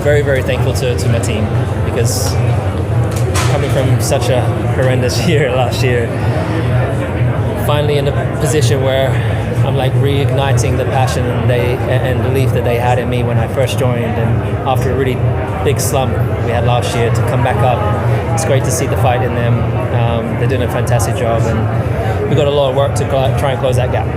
Very, very thankful to my team, because coming from such a horrendous year last year, finally in a position where I'm like reigniting the passion and belief that they had in me when I first joined, and after a really big slump we had last year, to come back up, it's great to see the fight in them. They're doing a fantastic job, and we've got a lot of work to try and close that gap.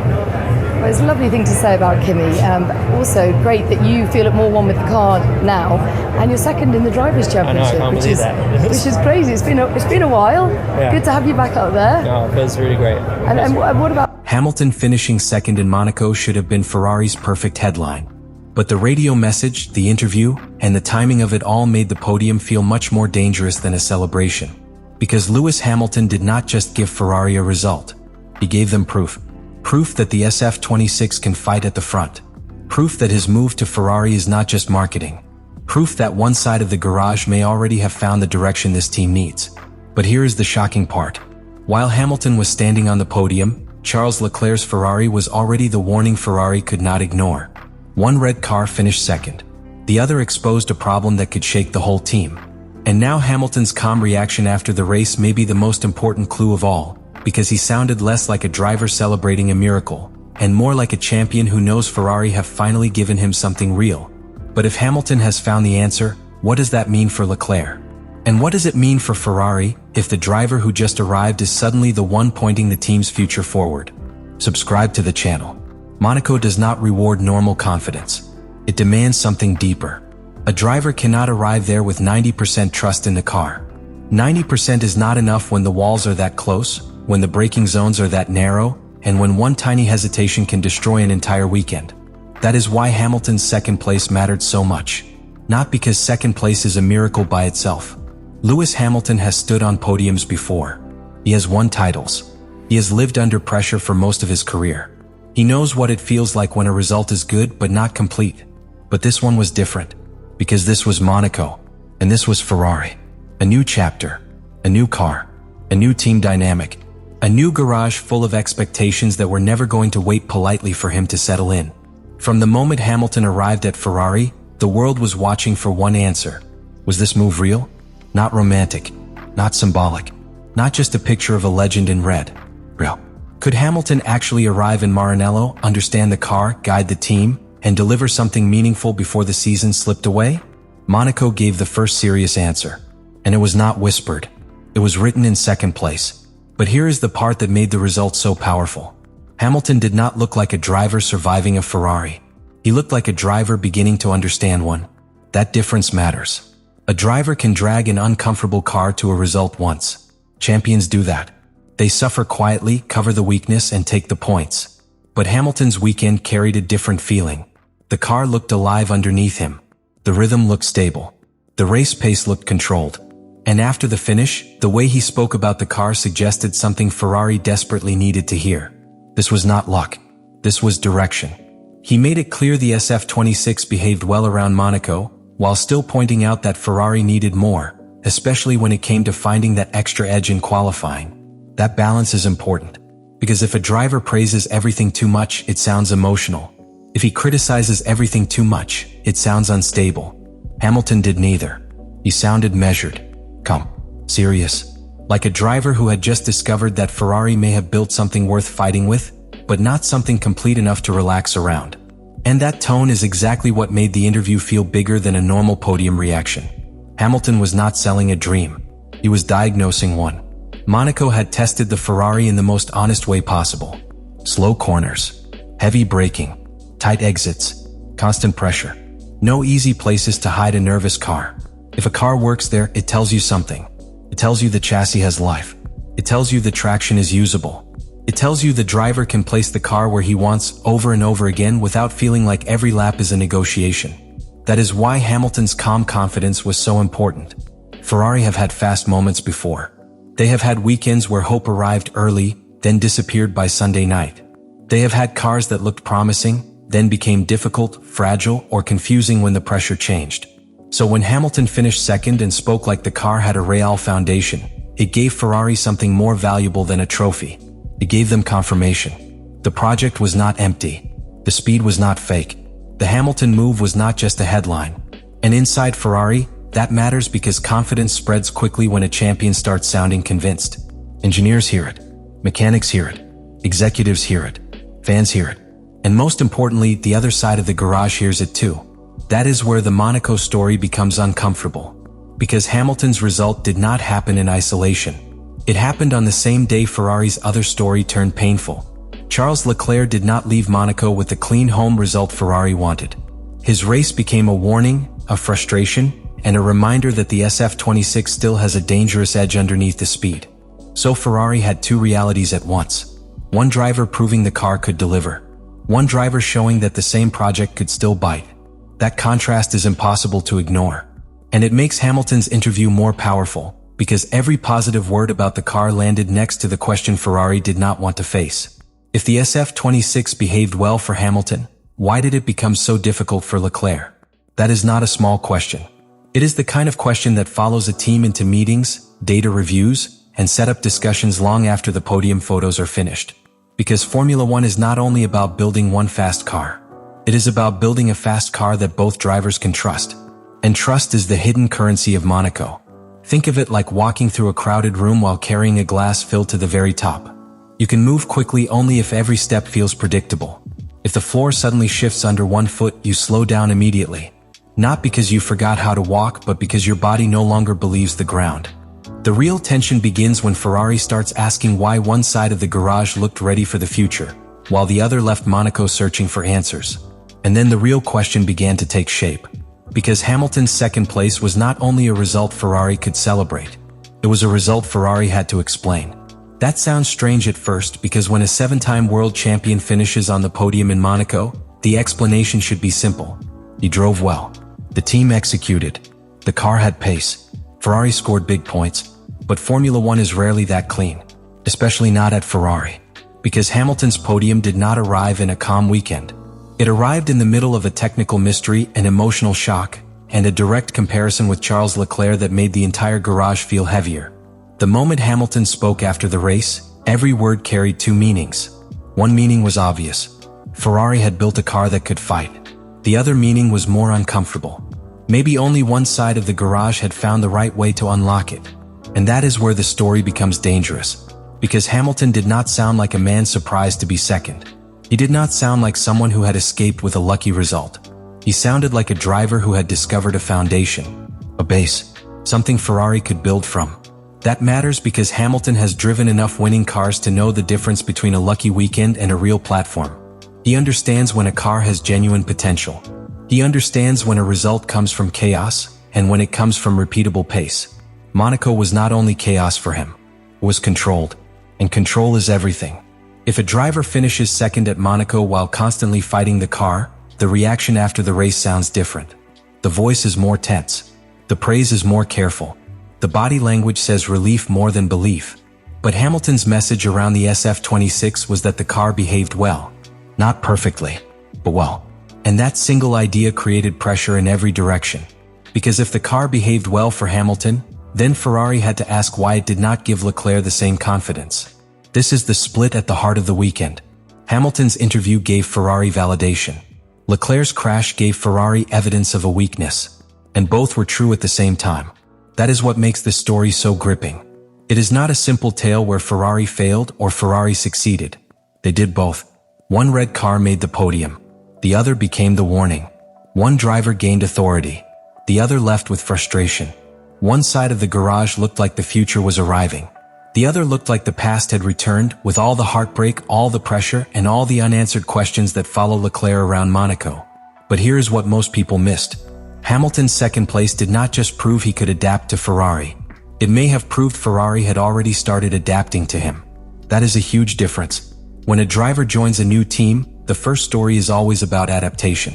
Well, it's a lovely thing to say about Kimi, but also great that you feel at more one with the car now, and you're second in the Drivers' Championship. I know, I can't believe that. Which is crazy. It's been a while. Yeah. Good to have you back up there. No, it feels really great. And what about Hamilton finishing second in Monaco should have been Ferrari's perfect headline. But the radio message, the interview, and the timing of it all made the podium feel much more dangerous than a celebration. Because Lewis Hamilton did not just give Ferrari a result. He gave them proof. Proof that the SF26 can fight at the front. Proof that his move to Ferrari is not just marketing. Proof that one side of the garage may already have found the direction this team needs. But here is the shocking part. While Hamilton was standing on the podium, Charles Leclerc's Ferrari was already the warning Ferrari could not ignore. One red car finished second. The other exposed a problem that could shake the whole team. And now Hamilton's calm reaction after the race may be the most important clue of all, because he sounded less like a driver celebrating a miracle, and more like a champion who knows Ferrari have finally given him something real. But if Hamilton has found the answer, what does that mean for Leclerc? And what does it mean for Ferrari if the driver who just arrived is suddenly the one pointing the team's future forward? Subscribe to the channel. Monaco does not reward normal confidence. It demands something deeper. A driver cannot arrive there with 90% trust in the car. 90% is not enough when the walls are that close, when the braking zones are that narrow, and when one tiny hesitation can destroy an entire weekend. That is why Hamilton's second place mattered so much. Not because second place is a miracle by itself. Lewis Hamilton has stood on podiums before. He has won titles. He has lived under pressure for most of his career. He knows what it feels like when a result is good but not complete. But this one was different. Because this was Monaco. And this was Ferrari. A new chapter. A new car. A new team dynamic. A new garage full of expectations that were never going to wait politely for him to settle in. From the moment Hamilton arrived at Ferrari, the world was watching for one answer. Was this move real? Not romantic, not symbolic, not just a picture of a legend in red. Real. Could Hamilton actually arrive in Maranello, understand the car, guide the team, and deliver something meaningful before the season slipped away? Monaco gave the first serious answer. And it was not whispered. It was written in second place. But here is the part that made the result so powerful. Hamilton did not look like a driver surviving a Ferrari. He looked like a driver beginning to understand one. That difference matters. A driver can drag an uncomfortable car to a result once. Champions do that. They suffer quietly, cover the weakness, and take the points. But Hamilton's weekend carried a different feeling. The car looked alive underneath him. The rhythm looked stable. The race pace looked controlled. And after the finish, the way he spoke about the car suggested something Ferrari desperately needed to hear. This was not luck. This was direction. He made it clear the SF26 behaved well around Monaco, while still pointing out that Ferrari needed more, especially when it came to finding that extra edge in qualifying. That balance is important, because if a driver praises everything too much, it sounds emotional. If he criticizes everything too much, it sounds unstable. Hamilton did neither. He sounded measured, calm, serious, like a driver who had just discovered that Ferrari may have built something worth fighting with, but not something complete enough to relax around. And that tone is exactly what made the interview feel bigger than a normal podium reaction. Hamilton was not selling a dream. He was diagnosing one. Monaco had tested the Ferrari in the most honest way possible. Slow corners, heavy braking, tight exits, constant pressure. No easy places to hide a nervous car. If a car works there, it tells you something. It tells you the chassis has life. It tells you the traction is usable. It tells you the driver can place the car where he wants over and over again without feeling like every lap is a negotiation. That is why Hamilton's calm confidence was so important. Ferrari have had fast moments before. They have had weekends where hope arrived early, then disappeared by Sunday night. They have had cars that looked promising, then became difficult, fragile, or confusing when the pressure changed. So when Hamilton finished second and spoke like the car had a real foundation, it gave Ferrari something more valuable than a trophy. It gave them confirmation. The project was not empty. The speed was not fake. The Hamilton move was not just a headline. And inside Ferrari, that matters because confidence spreads quickly when a champion starts sounding convinced. Engineers hear it, mechanics hear it, executives hear it, fans hear it, and most importantly, the other side of the garage hears it too. That is where the Monaco story becomes uncomfortable. Because Hamilton's result did not happen in isolation. It happened on the same day Ferrari's other story turned painful. Charles Leclerc did not leave Monaco with the clean home result Ferrari wanted. His race became a warning, a frustration, and a reminder that the SF26 still has a dangerous edge underneath the speed. So Ferrari had two realities at once. One driver proving the car could deliver. One driver showing that the same project could still bite. That contrast is impossible to ignore. And it makes Hamilton's interview more powerful, because every positive word about the car landed next to the question Ferrari did not want to face. If the SF26 behaved well for Hamilton, why did it become so difficult for Leclerc? That is not a small question. It is the kind of question that follows a team into meetings, data reviews, and setup discussions long after the podium photos are finished. Because Formula One is not only about building one fast car. It is about building a fast car that both drivers can trust. And trust is the hidden currency of Monaco. Think of it like walking through a crowded room while carrying a glass filled to the very top. You can move quickly only if every step feels predictable. If the floor suddenly shifts under one foot, you slow down immediately. Not because you forgot how to walk, but because your body no longer believes the ground. The real tension begins when Ferrari starts asking why one side of the garage looked ready for the future, while the other left Monaco searching for answers. And then the real question began to take shape. Because Hamilton's second place was not only a result Ferrari could celebrate, it was a result Ferrari had to explain. That sounds strange at first, because when a 7-time world champion finishes on the podium in Monaco, the explanation should be simple. He drove well. The team executed. The car had pace. Ferrari scored big points. But Formula One is rarely that clean. Especially not at Ferrari. Because Hamilton's podium did not arrive in a calm weekend. It arrived in the middle of a technical mystery, an emotional shock, and a direct comparison with Charles Leclerc that made the entire garage feel heavier. The moment Hamilton spoke after the race, every word carried two meanings. One meaning was obvious. Ferrari had built a car that could fight. The other meaning was more uncomfortable. Maybe only one side of the garage had found the right way to unlock it. And that is where the story becomes dangerous. Because Hamilton did not sound like a man surprised to be second. He did not sound like someone who had escaped with a lucky result. He sounded like a driver who had discovered a foundation, a base, something Ferrari could build from. That matters because Hamilton has driven enough winning cars to know the difference between a lucky weekend and a real platform. He understands when a car has genuine potential. He understands when a result comes from chaos and when it comes from repeatable pace. Monaco was not only chaos for him, it was controlled. And control is everything. If a driver finishes second at Monaco while constantly fighting the car, the reaction after the race sounds different. The voice is more tense. The praise is more careful. The body language says relief more than belief. But Hamilton's message around the SF26 was that the car behaved well. Not perfectly, but well. And that single idea created pressure in every direction. Because if the car behaved well for Hamilton, then Ferrari had to ask why it did not give Leclerc the same confidence. This is the split at the heart of the weekend. Hamilton's interview gave Ferrari validation. Leclerc's crash gave Ferrari evidence of a weakness. And both were true at the same time. That is what makes this story so gripping. It is not a simple tale where Ferrari failed or Ferrari succeeded. They did both. One red car made the podium. The other became the warning. One driver gained authority. The other left with frustration. One side of the garage looked like the future was arriving. The other looked like the past had returned, with all the heartbreak, all the pressure, and all the unanswered questions that follow Leclerc around Monaco. But here is what most people missed. Hamilton's second place did not just prove he could adapt to Ferrari. It may have proved Ferrari had already started adapting to him. That is a huge difference. When a driver joins a new team, the first story is always about adaptation.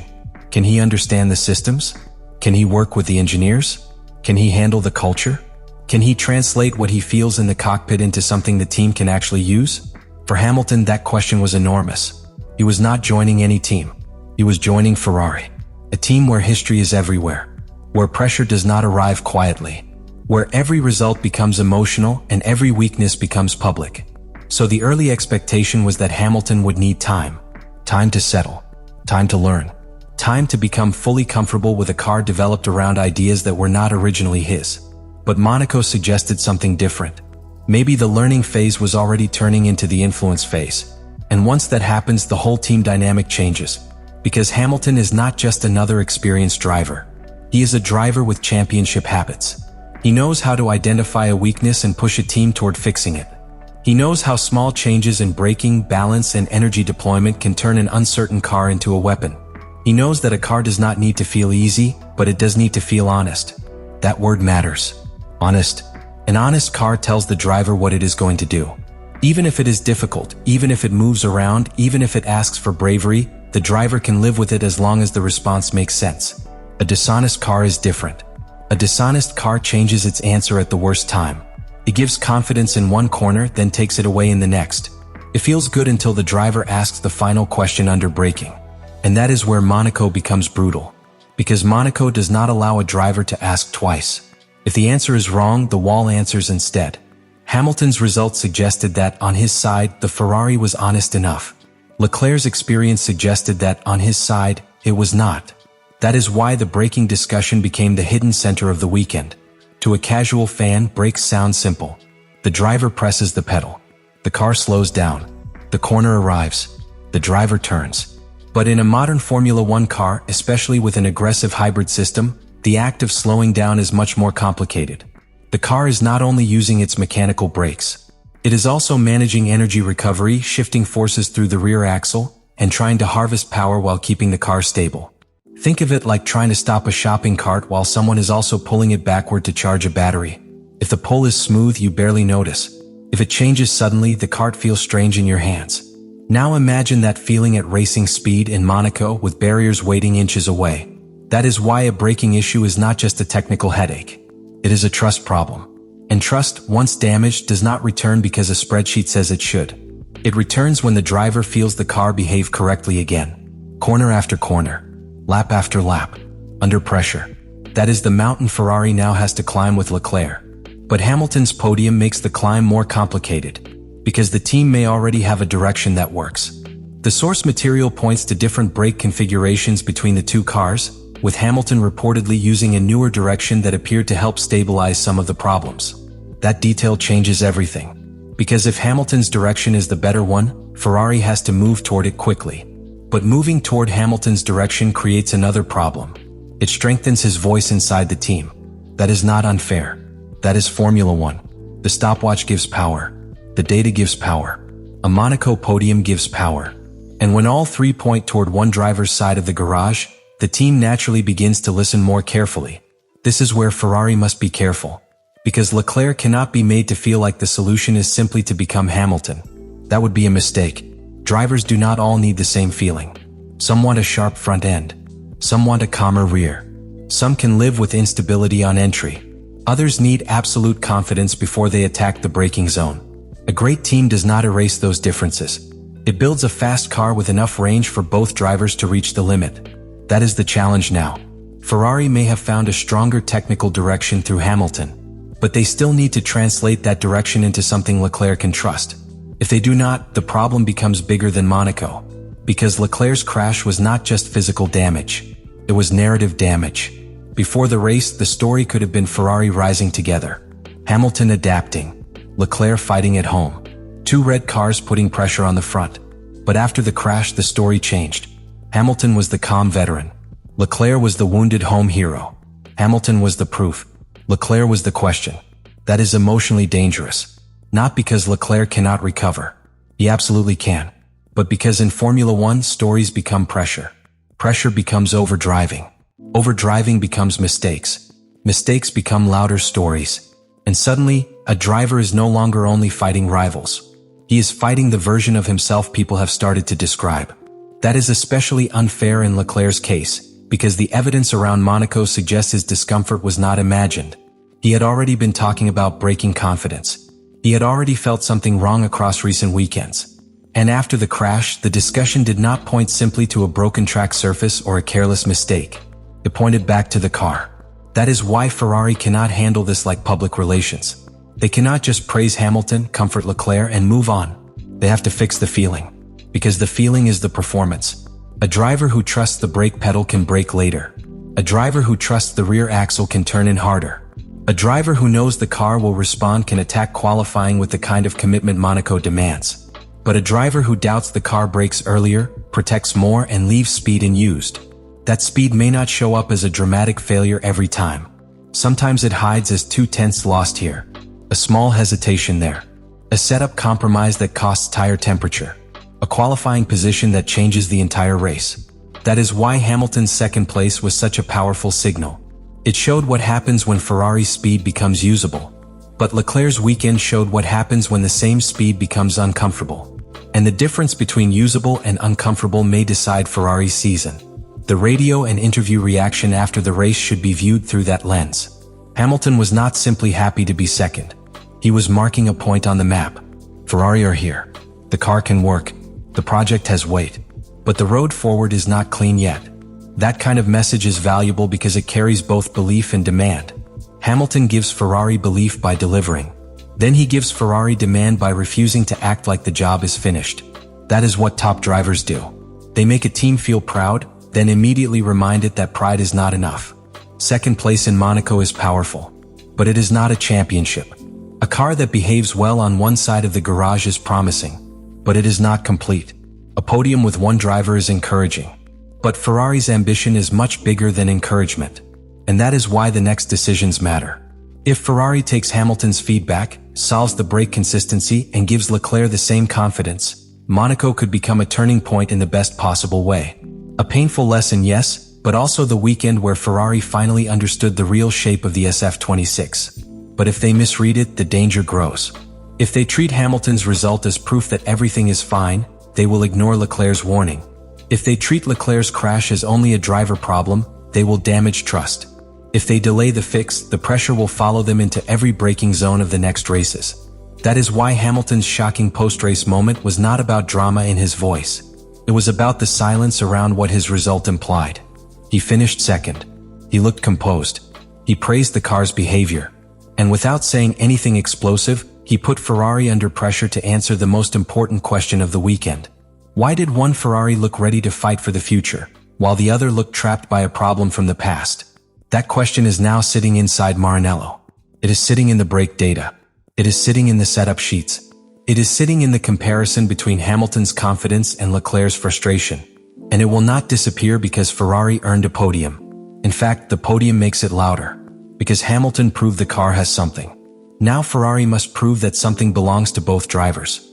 Can he understand the systems? Can he work with the engineers? Can he handle the culture? Can he translate what he feels in the cockpit into something the team can actually use? For Hamilton, that question was enormous. He was not joining any team. He was joining Ferrari. A team where history is everywhere. Where pressure does not arrive quietly. Where every result becomes emotional and every weakness becomes public. So the early expectation was that Hamilton would need time. Time to settle. Time to learn. Time to become fully comfortable with a car developed around ideas that were not originally his. But Monaco suggested something different. Maybe the learning phase was already turning into the influence phase. And once that happens, the whole team dynamic changes. Because Hamilton is not just another experienced driver. He is a driver with championship habits. He knows how to identify a weakness and push a team toward fixing it. He knows how small changes in braking, balance, and energy deployment can turn an uncertain car into a weapon. He knows that a car does not need to feel easy, but it does need to feel honest. That word matters. Honest. An honest car tells the driver what it is going to do. Even if it is difficult, even if it moves around, even if it asks for bravery, the driver can live with it as long as the response makes sense. A dishonest car is different. A dishonest car changes its answer at the worst time. It gives confidence in one corner, then takes it away in the next. It feels good until the driver asks the final question under braking. And that is where Monaco becomes brutal. Because Monaco does not allow a driver to ask twice. If the answer is wrong, the wall answers instead. Hamilton's results suggested that, on his side, the Ferrari was honest enough. Leclerc's experience suggested that, on his side, it was not. That is why the braking discussion became the hidden center of the weekend. To a casual fan, brakes sound simple. The driver presses the pedal. The car slows down. The corner arrives. The driver turns. But in a modern Formula One car, especially with an aggressive hybrid system, the act of slowing down is much more complicated. The car is not only using its mechanical brakes. It is also managing energy recovery, shifting forces through the rear axle, and trying to harvest power while keeping the car stable. Think of it like trying to stop a shopping cart while someone is also pulling it backward to charge a battery. If the pull is smooth, you barely notice. If it changes suddenly, the cart feels strange in your hands. Now imagine that feeling at racing speed in Monaco with barriers waiting inches away. That is why a braking issue is not just a technical headache. It is a trust problem. And trust, once damaged, does not return because a spreadsheet says it should. It returns when the driver feels the car behave correctly again. Corner after corner. Lap after lap. Under pressure. That is the mountain Ferrari now has to climb with Leclerc. But Hamilton's podium makes the climb more complicated. Because the team may already have a direction that works. The source material points to different brake configurations between the two cars, with Hamilton reportedly using a newer direction that appeared to help stabilize some of the problems. That detail changes everything. Because if Hamilton's direction is the better one, Ferrari has to move toward it quickly. But moving toward Hamilton's direction creates another problem. It strengthens his voice inside the team. That is not unfair. That is Formula One. The stopwatch gives power. The data gives power. A Monaco podium gives power. And when all three point toward one driver's side of the garage, the team naturally begins to listen more carefully. This is where Ferrari must be careful. Because Leclerc cannot be made to feel like the solution is simply to become Hamilton. That would be a mistake. Drivers do not all need the same feeling. Some want a sharp front end. Some want a calmer rear. Some can live with instability on entry. Others need absolute confidence before they attack the braking zone. A great team does not erase those differences. It builds a fast car with enough range for both drivers to reach the limit. That is the challenge now. Ferrari may have found a stronger technical direction through Hamilton, but they still need to translate that direction into something Leclerc can trust. If they do not, the problem becomes bigger than Monaco. Because Leclerc's crash was not just physical damage. It was narrative damage. Before the race, the story could have been Ferrari rising together. Hamilton adapting. Leclerc fighting at home. Two red cars putting pressure on the front. But after the crash, the story changed. Hamilton was the calm veteran. Leclerc was the wounded home hero. Hamilton was the proof. Leclerc was the question. That is emotionally dangerous. Not because Leclerc cannot recover. He absolutely can. But because in Formula One, stories become pressure. Pressure becomes overdriving. Overdriving becomes mistakes. Mistakes become louder stories. And suddenly, a driver is no longer only fighting rivals. He is fighting the version of himself people have started to describe. That is especially unfair in Leclerc's case, because the evidence around Monaco suggests his discomfort was not imagined. He had already been talking about braking confidence. He had already felt something wrong across recent weekends. And after the crash, the discussion did not point simply to a broken track surface or a careless mistake. It pointed back to the car. That is why Ferrari cannot handle this like public relations. They cannot just praise Hamilton, comfort Leclerc, and move on. They have to fix the feeling. Because the feeling is the performance. A driver who trusts the brake pedal can brake later. A driver who trusts the rear axle can turn in harder. A driver who knows the car will respond can attack qualifying with the kind of commitment Monaco demands. But a driver who doubts the car brakes earlier, protects more, and leaves speed unused. That speed may not show up as a dramatic failure every time. Sometimes it hides as 2/10 lost here. A small hesitation there. A setup compromise that costs tire temperature. A qualifying position that changes the entire race. That is why Hamilton's second place was such a powerful signal. It showed what happens when Ferrari's speed becomes usable. But Leclerc's weekend showed what happens when the same speed becomes uncomfortable. And the difference between usable and uncomfortable may decide Ferrari's season. The radio and interview reaction after the race should be viewed through that lens. Hamilton was not simply happy to be second. He was marking a point on the map. Ferrari are here. The car can work. The project has weight. But the road forward is not clean yet. That kind of message is valuable because it carries both belief and demand. Hamilton gives Ferrari belief by delivering. Then he gives Ferrari demand by refusing to act like the job is finished. That is what top drivers do. They make a team feel proud, then immediately remind it that pride is not enough. Second place in Monaco is powerful. But it is not a championship. A car that behaves well on one side of the garage is promising. But it is not complete. A podium with one driver is encouraging. But Ferrari's ambition is much bigger than encouragement. And that is why the next decisions matter. If Ferrari takes Hamilton's feedback, solves the brake consistency, and gives Leclerc the same confidence, Monaco could become a turning point in the best possible way. A painful lesson, yes, but also the weekend where Ferrari finally understood the real shape of the SF26. But if they misread it, the danger grows. If they treat Hamilton's result as proof that everything is fine, they will ignore Leclerc's warning. If they treat Leclerc's crash as only a driver problem, they will damage trust. If they delay the fix, the pressure will follow them into every braking zone of the next races. That is why Hamilton's shocking post-race moment was not about drama in his voice. It was about the silence around what his result implied. He finished second. He looked composed. He praised the car's behavior. And without saying anything explosive, he put Ferrari under pressure to answer the most important question of the weekend. Why did one Ferrari look ready to fight for the future, while the other looked trapped by a problem from the past? That question is now sitting inside Maranello. It is sitting in the brake data. It is sitting in the setup sheets. It is sitting in the comparison between Hamilton's confidence and Leclerc's frustration. And it will not disappear because Ferrari earned a podium. In fact, the podium makes it louder. Because Hamilton proved the car has something. Now Ferrari must prove that something belongs to both drivers.